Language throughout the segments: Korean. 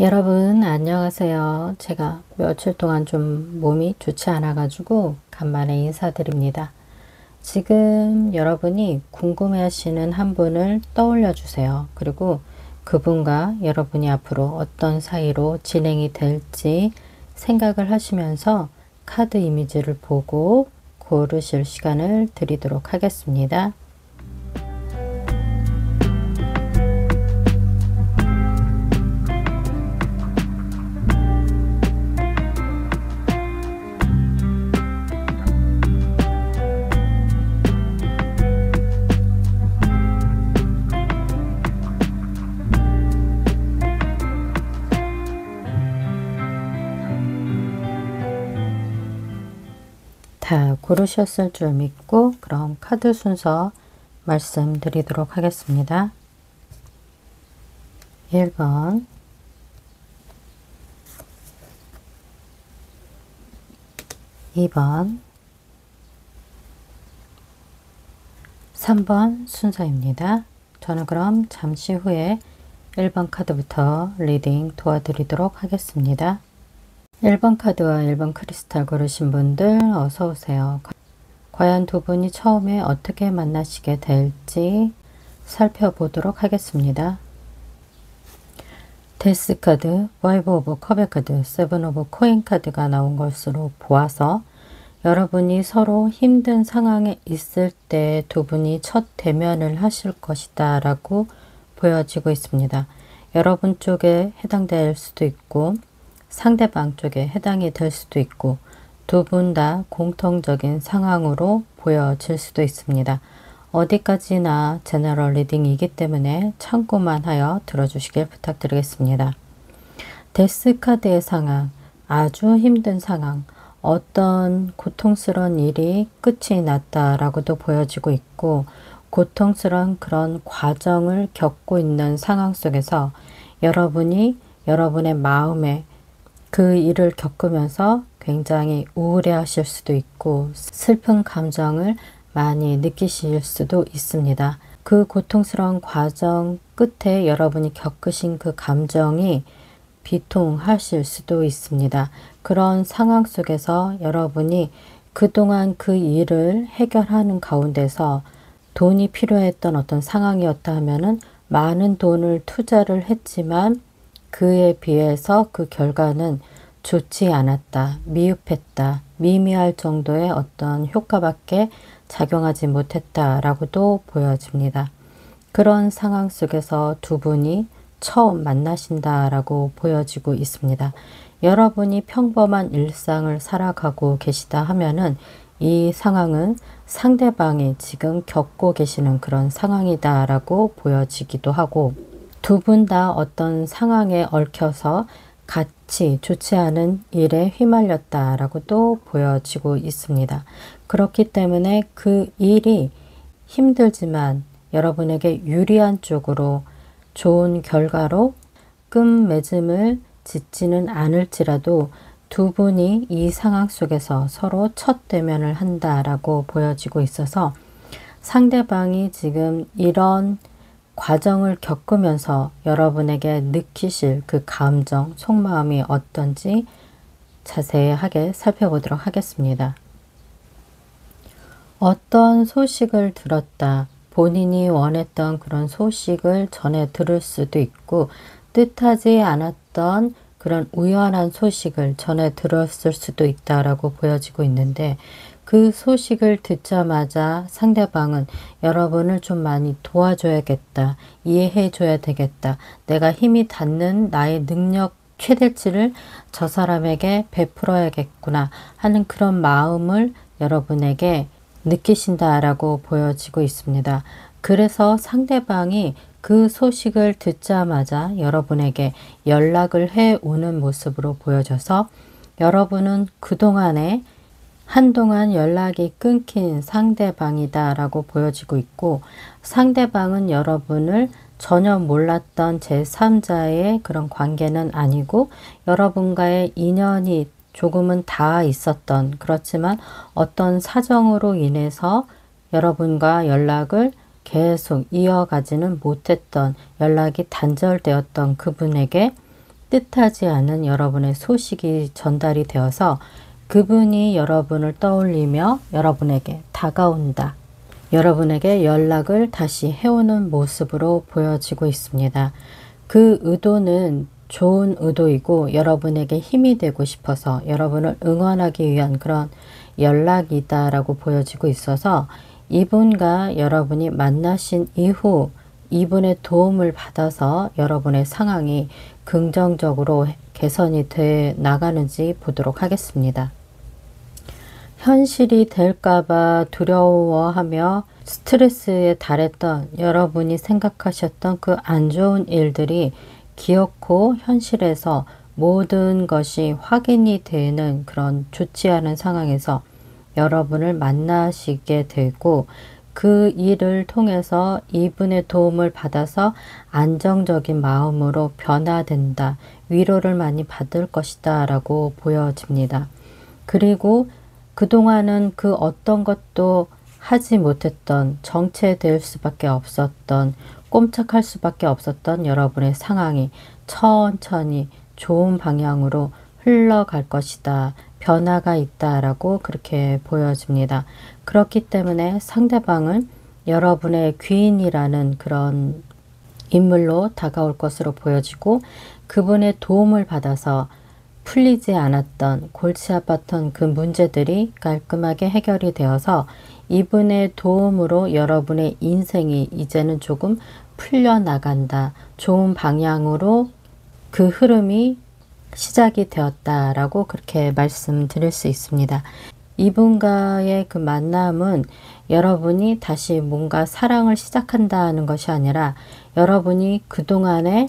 여러분 안녕하세요. 제가 며칠 동안 좀 몸이 좋지 않아 가지고 간만에 인사드립니다. 지금 여러분이 궁금해 하시는 한 분을 떠올려 주세요. 그리고 그분과 여러분이 앞으로 어떤 사이로 진행이 될지 생각을 하시면서 카드 이미지를 보고 고르실 시간을 드리도록 하겠습니다. 다 고르셨을 줄 믿고 그럼 카드 순서 말씀드리도록 하겠습니다. 1번, 2번, 3번 순서입니다. 저는 그럼 잠시 후에 1번 카드부터 리딩 도와드리도록 하겠습니다. 1번 카드와 1번 크리스탈 고르신 분들 어서 오세요. 과연 두 분이 처음에 어떻게 만나시게 될지 살펴보도록 하겠습니다. 데스 카드, 와이브 오브 컵의 카드, 세븐 오브 코인 카드가 나온 것으로 보아서 여러분이 서로 힘든 상황에 있을 때 두 분이 첫 대면을 하실 것이다 라고 보여지고 있습니다. 여러분 쪽에 해당될 수도 있고 상대방 쪽에 해당이 될 수도 있고 두 분 다 공통적인 상황으로 보여질 수도 있습니다. 어디까지나 제너럴 리딩이기 때문에 참고만 하여 들어주시길 부탁드리겠습니다. 데스 카드의 상황, 아주 힘든 상황, 어떤 고통스러운 일이 끝이 났다라고도 보여지고 있고 고통스러운 그런 과정을 겪고 있는 상황 속에서 여러분이 여러분의 마음에 그 일을 겪으면서 굉장히 우울해 하실 수도 있고 슬픈 감정을 많이 느끼실 수도 있습니다. 그 고통스러운 과정 끝에 여러분이 겪으신 그 감정이 비통하실 수도 있습니다. 그런 상황 속에서 여러분이 그동안 그 일을 해결하는 가운데서 돈이 필요했던 어떤 상황이었다 하면은 많은 돈을 투자를 했지만 그에 비해서 그 결과는 좋지 않았다, 미흡했다, 미미할 정도의 어떤 효과밖에 작용하지 못했다라고도 보여집니다. 그런 상황 속에서 두 분이 처음 만나신다라고 보여지고 있습니다. 여러분이 평범한 일상을 살아가고 계시다 하면은 이 상황은 상대방이 지금 겪고 계시는 그런 상황이다라고 보여지기도 하고 두 분 다 어떤 상황에 얽혀서 같이 좋지 않은 일에 휘말렸다라고도 보여지고 있습니다. 그렇기 때문에 그 일이 힘들지만 여러분에게 유리한 쪽으로 좋은 결과로 끝맺음을 짓지는 않을지라도 두 분이 이 상황 속에서 서로 첫 대면을 한다라고 보여지고 있어서 상대방이 지금 이런 과정을 겪으면서 여러분에게 느끼실 그 감정, 속마음이 어떤지 자세하게 살펴보도록 하겠습니다. 어떤 소식을 들었다. 본인이 원했던 그런 소식을 전해 들을 수도 있고 뜻하지 않았던 그런 우연한 소식을 전해 들었을 수도 있다라고 보여지고 있는데 그 소식을 듣자마자 상대방은 여러분을 좀 많이 도와줘야겠다, 이해해 줘야 되겠다, 내가 힘이 닿는 나의 능력 최대치를 저 사람에게 베풀어야겠구나 하는 그런 마음을 여러분에게 느끼신다라고 보여지고 있습니다. 그래서 상대방이 그 소식을 듣자마자 여러분에게 연락을 해 오는 모습으로 보여져서 여러분은 그동안에 한동안 연락이 끊긴 상대방이다 라고 보여지고 있고 상대방은 여러분을 전혀 몰랐던 제3자의 그런 관계는 아니고 여러분과의 인연이 조금은 닿아 있었던 그렇지만 어떤 사정으로 인해서 여러분과 연락을 계속 이어가지는 못했던 연락이 단절되었던 그분에게 뜻하지 않은 여러분의 소식이 전달이 되어서 그분이 여러분을 떠올리며 여러분에게 다가온다. 여러분에게 연락을 다시 해오는 모습으로 보여지고 있습니다. 그 의도는 좋은 의도이고 여러분에게 힘이 되고 싶어서 여러분을 응원하기 위한 그런 연락이다라고 보여지고 있어서 이분과 여러분이 만나신 이후 이분의 도움을 받아서 여러분의 상황이 긍정적으로 개선이 돼 나가는지 보도록 하겠습니다. 현실이 될까봐 두려워하며 스트레스에 달했던 여러분이 생각하셨던 그 안 좋은 일들이 기어코 현실에서 모든 것이 확인이 되는 그런 좋지 않은 상황에서 여러분을 만나시게 되고 그 일을 통해서 이분의 도움을 받아서 안정적인 마음으로 변화된다. 위로를 많이 받을 것이다 라고 보여집니다. 그리고 그동안은 그 어떤 것도 하지 못했던, 정체될 수밖에 없었던, 꼼짝할 수밖에 없었던 여러분의 상황이 천천히 좋은 방향으로 흘러갈 것이다. 변화가 있다라고 그렇게 보여집니다. 그렇기 때문에 상대방은 여러분의 귀인이라는 그런 인물로 다가올 것으로 보여지고 그분의 도움을 받아서 풀리지 않았던 골치 아팠던 그 문제들이 깔끔하게 해결이 되어서 이분의 도움으로 여러분의 인생이 이제는 조금 풀려나간다. 좋은 방향으로 그 흐름이 시작이 되었다라고 그렇게 말씀드릴 수 있습니다. 이분과의 그 만남은 여러분이 다시 뭔가 사랑을 시작한다는 것이 아니라 여러분이 그동안에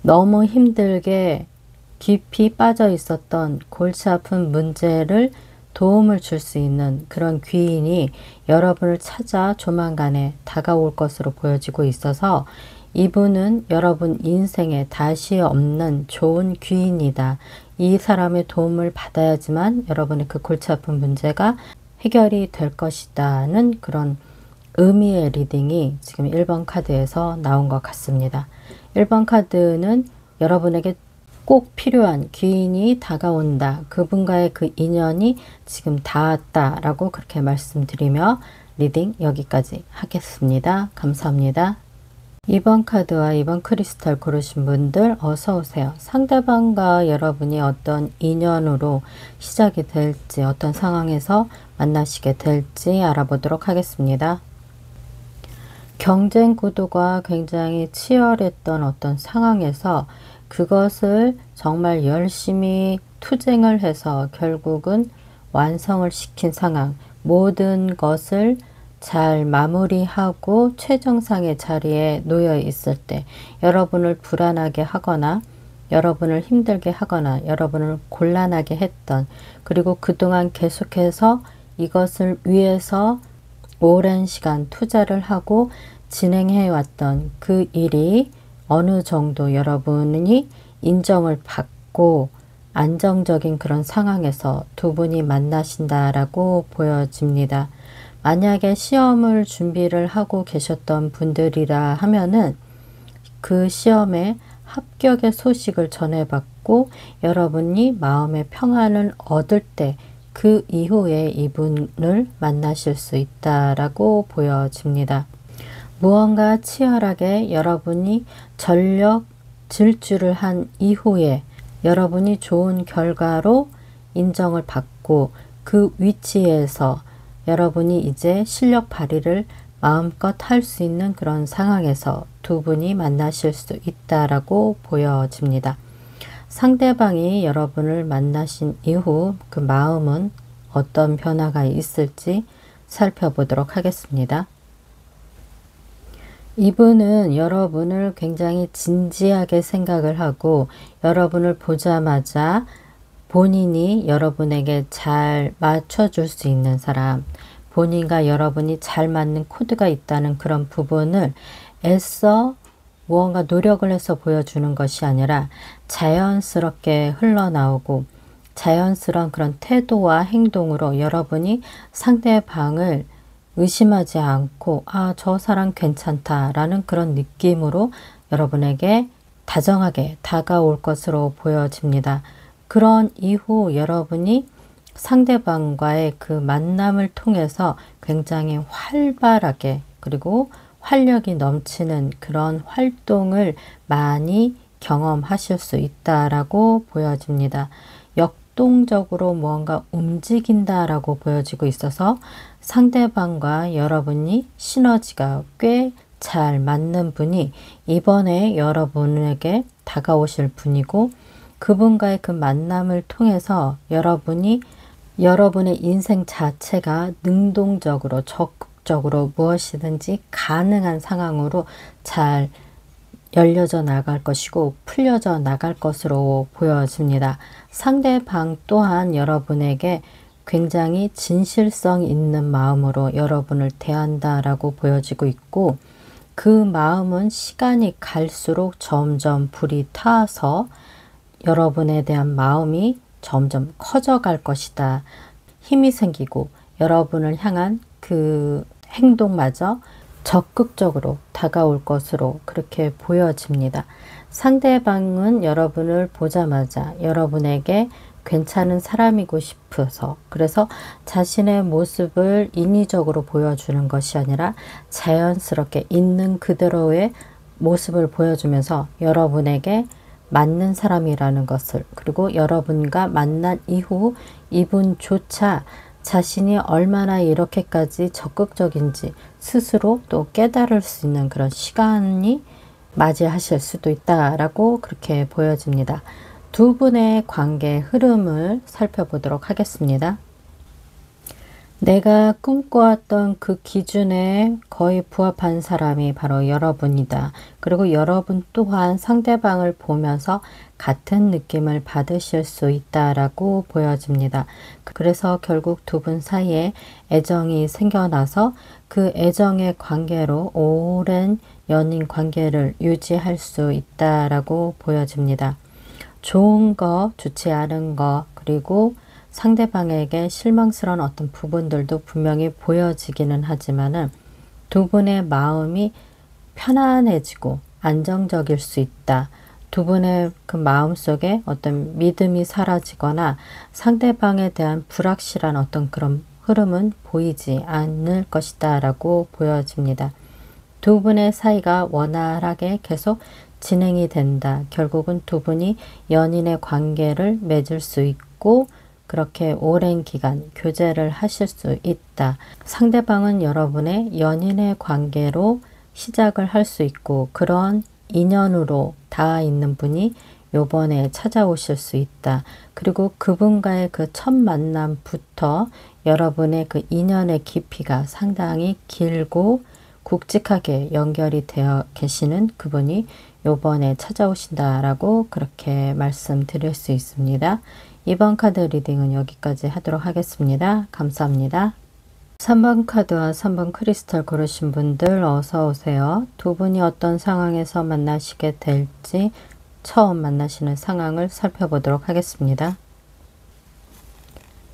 너무 힘들게 깊이 빠져 있었던 골치 아픈 문제를 도움을 줄 수 있는 그런 귀인이 여러분을 찾아 조만간에 다가올 것으로 보여지고 있어서 이분은 여러분 인생에 다시 없는 좋은 귀인이다. 이 사람의 도움을 받아야지만 여러분의 그 골치 아픈 문제가 해결이 될 것이다는 그런 의미의 리딩이 지금 1번 카드에서 나온 것 같습니다. 1번 카드는 여러분에게 꼭 필요한 귀인이 다가온다. 그분과의 그 인연이 지금 닿았다라고 그렇게 말씀드리며 리딩 여기까지 하겠습니다. 감사합니다. 2번 카드와 2번 크리스탈 고르신 분들 어서 오세요. 상대방과 여러분이 어떤 인연으로 시작이 될지 어떤 상황에서 만나시게 될지 알아보도록 하겠습니다. 경쟁 구도가 굉장히 치열했던 어떤 상황에서 그것을 정말 열심히 투쟁을 해서 결국은 완성을 시킨 상황, 모든 것을 잘 마무리하고 최정상의 자리에 놓여 있을 때 여러분을 불안하게 하거나 여러분을 힘들게 하거나 여러분을 곤란하게 했던 그리고 그동안 계속해서 이것을 위해서 오랜 시간 투자를 하고 진행해 왔던 그 일이 어느 정도 여러분이 인정을 받고 안정적인 그런 상황에서 두 분이 만나신다라고 보여집니다. 만약에 시험을 준비를 하고 계셨던 분들이라 하면은 그 시험에 합격의 소식을 전해받고 여러분이 마음의 평안을 얻을 때 그 이후에 이분을 만나실 수 있다라고 보여집니다. 무언가 치열하게 여러분이 전력 질주를 한 이후에 여러분이 좋은 결과로 인정을 받고 그 위치에서 여러분이 이제 실력 발휘를 마음껏 할 수 있는 그런 상황에서 두 분이 만나실 수 있다라고 보여집니다. 상대방이 여러분을 만나신 이후 그 마음은 어떤 변화가 있을지 살펴보도록 하겠습니다. 이분은 여러분을 굉장히 진지하게 생각을 하고 여러분을 보자마자 본인이 여러분에게 잘 맞춰줄 수 있는 사람, 본인과 여러분이 잘 맞는 코드가 있다는 그런 부분을 애써 무언가 노력을 해서 보여주는 것이 아니라 자연스럽게 흘러나오고 자연스러운 그런 태도와 행동으로 여러분이 상대방을 의심하지 않고 아, 저 사람 괜찮다라는 그런 느낌으로 여러분에게 다정하게 다가올 것으로 보여집니다. 그런 이후 여러분이 상대방과의 그 만남을 통해서 굉장히 활발하게 그리고 활력이 넘치는 그런 활동을 많이 경험하실 수 있다라고 보여집니다. 역동적으로 무언가 움직인다라고 보여지고 있어서 상대방과 여러분이 시너지가 꽤 잘 맞는 분이 이번에 여러분에게 다가오실 분이고, 그분과의 그 만남을 통해서 여러분이 여러분의 인생 자체가 능동적으로 적극적으로 무엇이든지 가능한 상황으로 잘 열려져 나갈 것이고 풀려져 나갈 것으로 보여집니다. 상대방 또한 여러분에게 굉장히 진실성 있는 마음으로 여러분을 대한다라고 보여지고 있고, 그 마음은 시간이 갈수록 점점 불이 타서 여러분에 대한 마음이 점점 커져갈 것이다. 힘이 생기고 여러분을 향한 그 행동마저 적극적으로 다가올 것으로 그렇게 보여집니다. 상대방은 여러분을 보자마자 여러분에게 괜찮은 사람이고 싶어서, 그래서 자신의 모습을 인위적으로 보여주는 것이 아니라 자연스럽게 있는 그대로의 모습을 보여주면서 여러분에게 맞는 사람이라는 것을, 그리고 여러분과 만난 이후 이분조차 자신이 얼마나 이렇게까지 적극적인지 스스로 또 깨달을 수 있는 그런 시간이 맞이하실 수도 있다라고 그렇게 보여집니다. 두 분의 관계 흐름을 살펴보도록 하겠습니다. 내가 꿈꿔왔던 그 기준에 거의 부합한 사람이 바로 여러분이다. 그리고 여러분 또한 상대방을 보면서 같은 느낌을 받으실 수 있다라고 보여집니다. 그래서 결국 두 분 사이에 애정이 생겨나서 그 애정의 관계로 오랜 연인 관계를 유지할 수 있다라고 보여집니다. 좋은 거, 좋지 않은 거, 그리고 상대방에게 실망스러운 어떤 부분들도 분명히 보여지기는 하지만은 두 분의 마음이 편안해지고 안정적일 수 있다. 두 분의 그 마음 속에 어떤 믿음이 사라지거나 상대방에 대한 불확실한 어떤 그런 흐름은 보이지 않을 것이다 라고 보여집니다. 두 분의 사이가 원활하게 계속 진행이 된다. 결국은 두 분이 연인의 관계를 맺을 수 있고 그렇게 오랜 기간 교제를 하실 수 있다. 상대방은 여러분의 연인의 관계로 시작을 할 수 있고 그런 인연으로 닿아 있는 분이 요번에 찾아오실 수 있다. 그리고 그분과의 그 첫 만남부터 여러분의 그 인연의 깊이가 상당히 길고 굵직하게 연결이 되어 계시는 그분이 요번에 찾아오신다라고 그렇게 말씀드릴 수 있습니다. 이번 카드 리딩은 여기까지 하도록 하겠습니다. 감사합니다. 3번 카드와 3번 크리스탈 고르신 분들 어서 오세요. 두 분이 어떤 상황에서 만나시게 될지 처음 만나시는 상황을 살펴보도록 하겠습니다.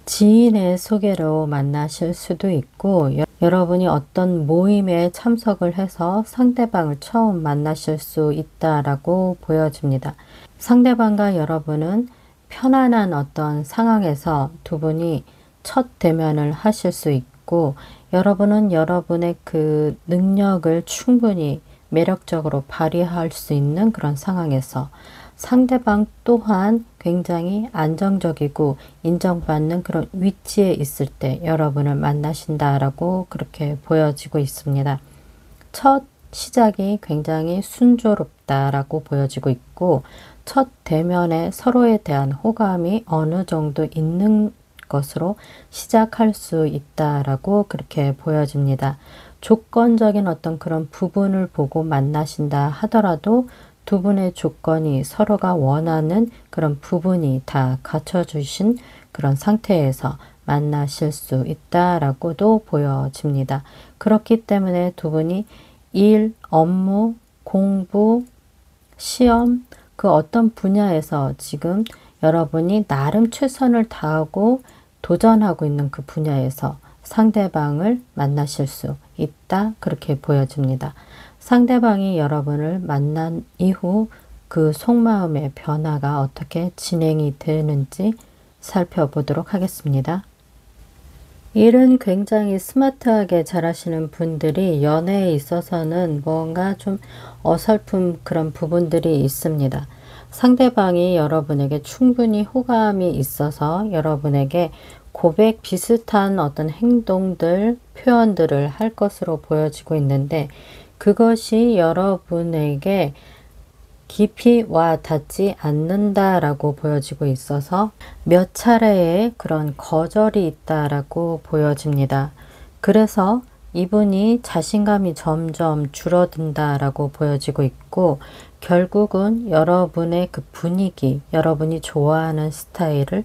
지인의 소개로 만나실 수도 있고 여러분이 어떤 모임에 참석을 해서 상대방을 처음 만나실 수 있다라고 보여집니다. 상대방과 여러분은 편안한 어떤 상황에서 두 분이 첫 대면을 하실 수 있고 여러분은 여러분의 그 능력을 충분히 매력적으로 발휘할 수 있는 그런 상황에서 상대방 또한 굉장히 안정적이고 인정받는 그런 위치에 있을 때 여러분을 만나신다라고 그렇게 보여지고 있습니다. 첫 시작이 굉장히 순조롭다라고 보여지고 있고 첫 대면에 서로에 대한 호감이 어느 정도 있는 것으로 시작할 수 있다라고 그렇게 보여집니다. 조건적인 어떤 그런 부분을 보고 만나신다 하더라도 두 분의 조건이 서로가 원하는 그런 부분이 다 갖춰주신 그런 상태에서 만나실 수 있다라고도 보여집니다. 그렇기 때문에 두 분이 일, 업무, 공부, 시험 그 어떤 분야에서 지금 여러분이 나름 최선을 다하고 도전하고 있는 그 분야에서 상대방을 만나실 수 있다 그렇게 보여집니다. 상대방이 여러분을 만난 이후 그 속마음의 변화가 어떻게 진행이 되는지 살펴보도록 하겠습니다. 일은 굉장히 스마트하게 잘하시는 분들이 연애에 있어서는 뭔가 좀 어설픈 그런 부분들이 있습니다. 상대방이 여러분에게 충분히 호감이 있어서 여러분에게 고백 비슷한 어떤 행동들, 표현들을 할 것으로 보여지고 있는데 그것이 여러분에게 깊이 와 닿지 않는다라고 보여지고 있어서 몇 차례의 그런 거절이 있다라고 보여집니다. 그래서 이분이 자신감이 점점 줄어든다라고 보여지고 있고 결국은 여러분의 그 분위기, 여러분이 좋아하는 스타일을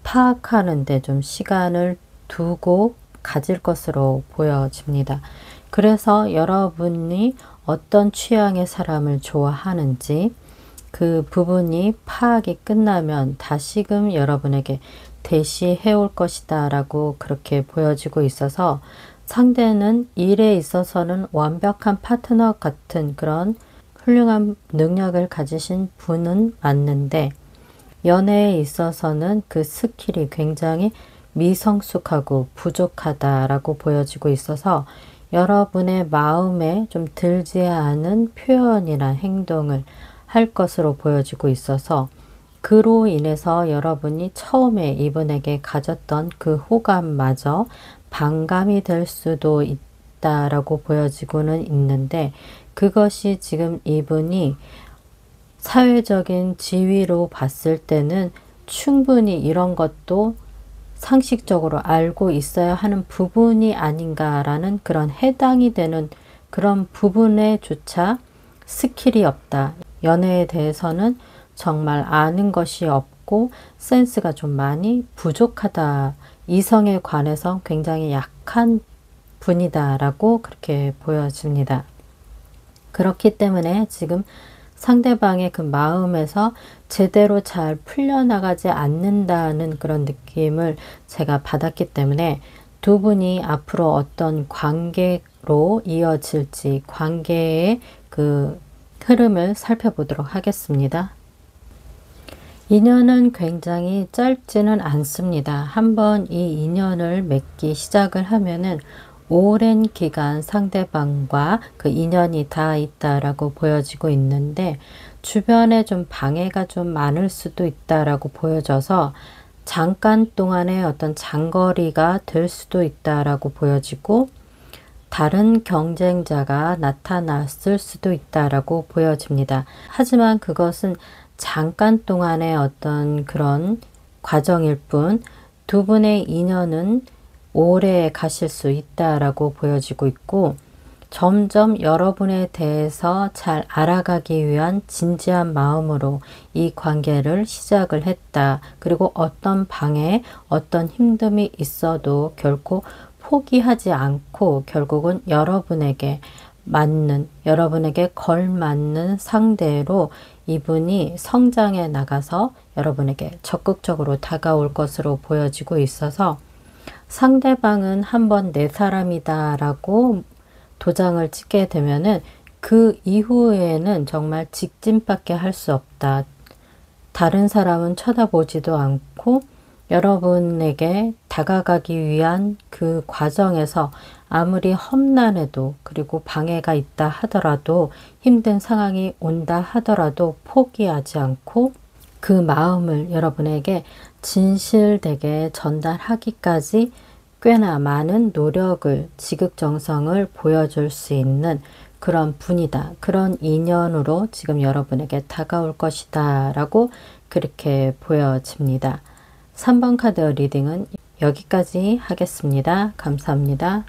파악하는 데 좀 시간을 두고 가질 것으로 보여집니다. 그래서 여러분이 어떤 취향의 사람을 좋아하는지 그 부분이 파악이 끝나면 다시금 여러분에게 대시해 올 것이다 라고 그렇게 보여지고 있어서 상대는 일에 있어서는 완벽한 파트너 같은 그런 훌륭한 능력을 가지신 분은 맞는데 연애에 있어서는 그 스킬이 굉장히 미성숙하고 부족하다라고 보여지고 있어서 여러분의 마음에 좀 들지 않은 표현이나 행동을 할 것으로 보여지고 있어서 그로 인해서 여러분이 처음에 이분에게 가졌던 그 호감마저 반감이 될 수도 있다라고 보여지고는 있는데 그것이 지금 이분이 사회적인 지위로 봤을 때는 충분히 이런 것도 상식적으로 알고 있어야 하는 부분이 아닌가라는 그런 해당이 되는 그런 부분에 조차 스킬이 없다. 연애에 대해서는 정말 아는 것이 없고 센스가 좀 많이 부족하다. 이성에 관해서 굉장히 약한 분이다라고 그렇게 보여집니다. 그렇기 때문에 지금 상대방의 그 마음에서 제대로 잘 풀려나가지 않는다는 그런 느낌을 제가 받았기 때문에 두 분이 앞으로 어떤 관계로 이어질지 관계의 그 흐름을 살펴보도록 하겠습니다. 인연은 굉장히 짧지는 않습니다. 한번 이 인연을 맺기 시작을 하면은 오랜 기간 상대방과 그 인연이 닿아 있다라고 보여지고 있는데 주변에 좀 방해가 좀 많을 수도 있다라고 보여져서 잠깐 동안의 어떤 장거리가 될 수도 있다라고 보여지고 다른 경쟁자가 나타났을 수도 있다라고 보여집니다. 하지만 그것은 잠깐 동안의 어떤 그런 과정일 뿐 두 분의 인연은 오래 가실 수 있다라고 보여지고 있고 점점 여러분에 대해서 잘 알아가기 위한 진지한 마음으로 이 관계를 시작을 했다. 그리고 어떤 방해, 어떤 힘듦이 있어도 결코 포기하지 않고 결국은 여러분에게 맞는, 여러분에게 걸맞는 상대로 이분이 성장해 나가서 여러분에게 적극적으로 다가올 것으로 보여지고 있어서 상대방은 한번 내 사람이다 라고 도장을 찍게 되면은 그 이후에는 정말 직진밖에 할 수 없다. 다른 사람은 쳐다보지도 않고 여러분에게 다가가기 위한 그 과정에서 아무리 험난해도 그리고 방해가 있다 하더라도 힘든 상황이 온다 하더라도 포기하지 않고 그 마음을 여러분에게 진실되게 전달하기까지 꽤나 많은 노력을 지극정성을 보여줄 수 있는 그런 분이다. 그런 인연으로 지금 여러분에게 다가올 것이다 라고 그렇게 보여집니다. 3번 카드 리딩은 여기까지 하겠습니다. 감사합니다.